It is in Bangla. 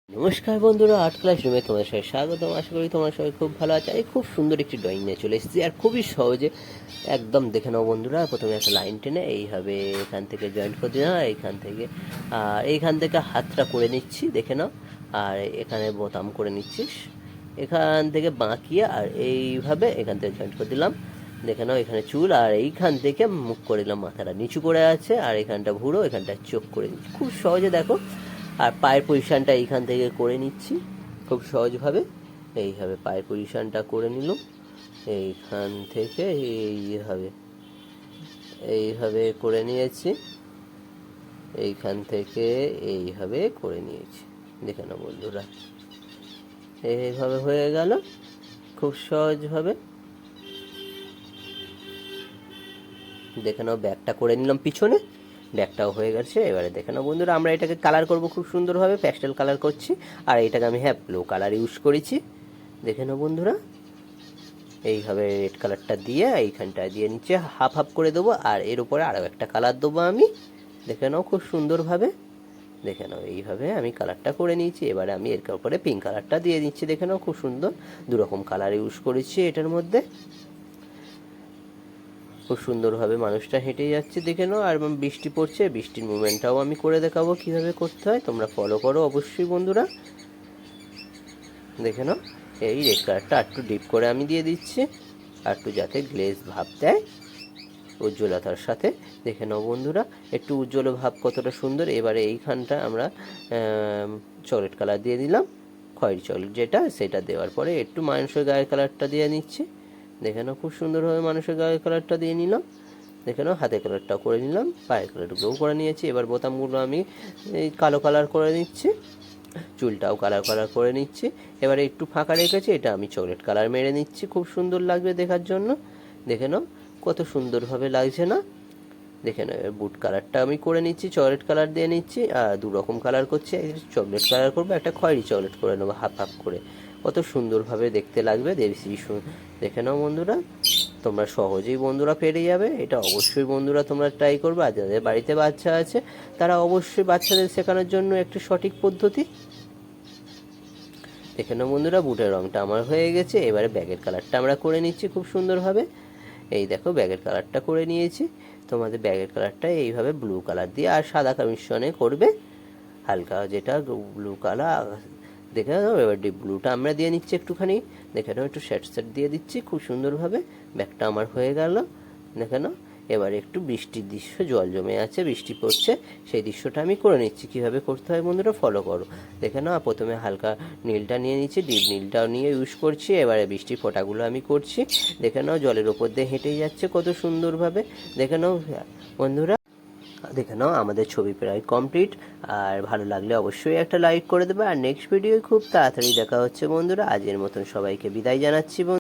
নমস্কার বন্ধুরা, আর্ট ক্লাসরুমে তোমাদের সবাই স্বাগতম। আশা করি তোমরা সবাই খুব ভালো আছে। এই খুব সুন্দর একটি ড্রয়িং নিয়ে চলে এসেছি, আর খুবই সহজে একদম দেখে নাও বন্ধুরা। প্রথমে একটা লাইন টেনে এইভাবে এখান থেকে জয়েন্ট করে দিলাম, এইখান থেকে আর এইখান থেকে হাতটা করে নিচ্ছি, দেখে নাও। আর এখানে বোতাম করে নিচ্ছিস, এখান থেকে বাঁকিয়ে আর এইভাবে এখান থেকে জয়েন্ট করে দিলাম, দেখে নাও। এখানে চুল, আর এইখান থেকে মুখ করে দিলাম, মাথাটা নিচু করে আছে, আর এখানটা ভুরো, এখানটা চোখ করে দিচ্ছি, খুব সহজে দেখো। আর পায়ের পজিশানটা এইখান থেকে করে নিচ্ছি খুব সহজভাবে। এইভাবে পায়ের পজিশানটা করে নিল, এইখান থেকে এইভাবে এইভাবে করে নিয়েছি, এইখান থেকে এইভাবে করে নিয়েছি, দেখে নাও বন্ধুরা। এইভাবে হয়ে গেল খুব সহজভাবে, দেখে নাও। ব্যাগটা করে নিলাম পিছনে, ব্যাগটাও হয়ে গেছে। এবারে দেখে নাও বন্ধুরা, আমরা এটাকে কালার করব খুব সুন্দরভাবে, প্যাস্টেল কালার করছি। আর এটাকে আমি ব্লু কালার ইউজ করেছি, দেখে নাও বন্ধুরা। এইভাবে রেড কালারটা দিয়ে এইখানটায় দিয়ে নিচে হাফ হাফ করে দেবো, আর এর উপরে আরও একটা কালার দেবো আমি, দেখে নাও খুব সুন্দরভাবে। দেখে নাও এইভাবে আমি কালারটা করে নিয়েছি। এবারে আমি এর উপরে পিঙ্ক কালারটা দিয়ে দিচ্ছি, দেখে নাও খুব সুন্দর। দুরকম কালার ইউজ করেছি এটার মধ্যে, খুব সুন্দরভাবে মানুষটা হেঁটে যাচ্ছে, দেখে নাও। আর বৃষ্টি পড়ছে, বৃষ্টির মুভমেন্টটাও আমি করে দেখাবো কীভাবে করতে হয়, তোমরা ফলো করো অবশ্যই বন্ধুরা, দেখে নাও। এই রেড কালারটা একটু ডিপ করে আমি দিয়ে দিচ্ছি, আর একটু যাতে গ্লেজ ভাব দেয় উজ্জ্বলতার সাথে, দেখে নাও বন্ধুরা। একটু উজ্জ্বল ভাব কতটা সুন্দর। এবারে এইখানটা আমরা চকলেট কালার দিয়ে দিলাম, খয়েরি চকলেট যেটা, সেটা দেওয়ার পরে একটু মানুষের গায়ের কালারটা দিয়ে নিচ্ছে, দেখে নাও খুব সুন্দরভাবে মানুষের গায়ের কালারটা দিয়ে নিলাম, দেখে নাও। হাতের কালারটাও করে নিলাম, পায়ের কালারগুলোও করে নিয়েছি। এবার বোতামগুলো আমি এই কালো কালার করে নিচ্ছি, চুলটাও কালার করে নিচ্ছি। এবারে একটু ফাঁকা রেখেছি, এটা আমি চকলেট কালার মেরে নিচ্ছি, খুব সুন্দর লাগবে দেখার জন্য, দেখে নাও কত সুন্দরভাবে লাগছে না, দেখে নাও। এবার বুট কালারটা আমি করে নিচ্ছি, চকলেট কালার দিয়ে নিচ্ছি। আর দু রকম কালার করছি, একটা চকলেট কালার করবো, একটা খয়েরি চকলেট করে নেবো হাফ হাফ করে, কত সুন্দরভাবে দেখতে লাগবে দেখে নাও বন্ধুরা। তোমরা সহজেই বন্ধুরা পেরে যাবে, এটা অবশ্যই বন্ধুরা তোমরা ট্রাই করবে। আর যাদের বাড়িতে বাচ্চা আছে তারা অবশ্যই বাচ্চাদের শেখানোর জন্য একটি সঠিক পদ্ধতি, দেখে নাও বন্ধুরা। বুটের রঙটা আমার হয়ে গেছে। এবারে ব্যাগের কালারটা আমরা করে নিচ্ছি খুব সুন্দরভাবে। এই দেখো ব্যাগের কালারটা করে নিয়েছি। তোমাদের ব্যাগের কালারটা এইভাবে ব্লু কালার দিয়ে আর সাদা মিশ্রণে করবে, হালকা যেটা ব্লু কালার, দেখে নাও। এবার ডিপ ব্লুটা আমরা দিয়ে নিচ্ছি একটুখানি, দেখে নাও, একটু সেট দিয়ে দিচ্ছি খুব সুন্দরভাবে। ব্যাগটা আমার হয়ে গেল, দেখে নাও। এবার একটু বৃষ্টির দৃশ্য, জল জমে আছে, বৃষ্টি পড়ছে, সেই দৃশ্যটা আমি করে নিচ্ছি। কীভাবে করতে হয় বন্ধুরা ফলো করো, দেখে নাও। প্রথমে হালকা নীলটা নিয়ে নিচ্ছি, ডিপ নীলটাও নিয়ে ইউজ করছি। এবারে বৃষ্টির ফোঁটাগুলো আমি করছি, দেখে নাও। জলের ওপর দিয়ে হেঁটেই যাচ্ছে কত সুন্দরভাবে, দেখে নাও বন্ধুরা। দেখে নাও আমাদের ছবি প্রায় কমপ্লিট। আর ভালো লাগলে অবশ্যই একটা লাইক করে দেবে। আর নেক্সট ভিডিও খুব তাড়াতাড়ি দেখা হচ্ছে বন্ধুরা। আজকের মতন সবাইকে বিদায় জানাচ্ছি বন্ধু।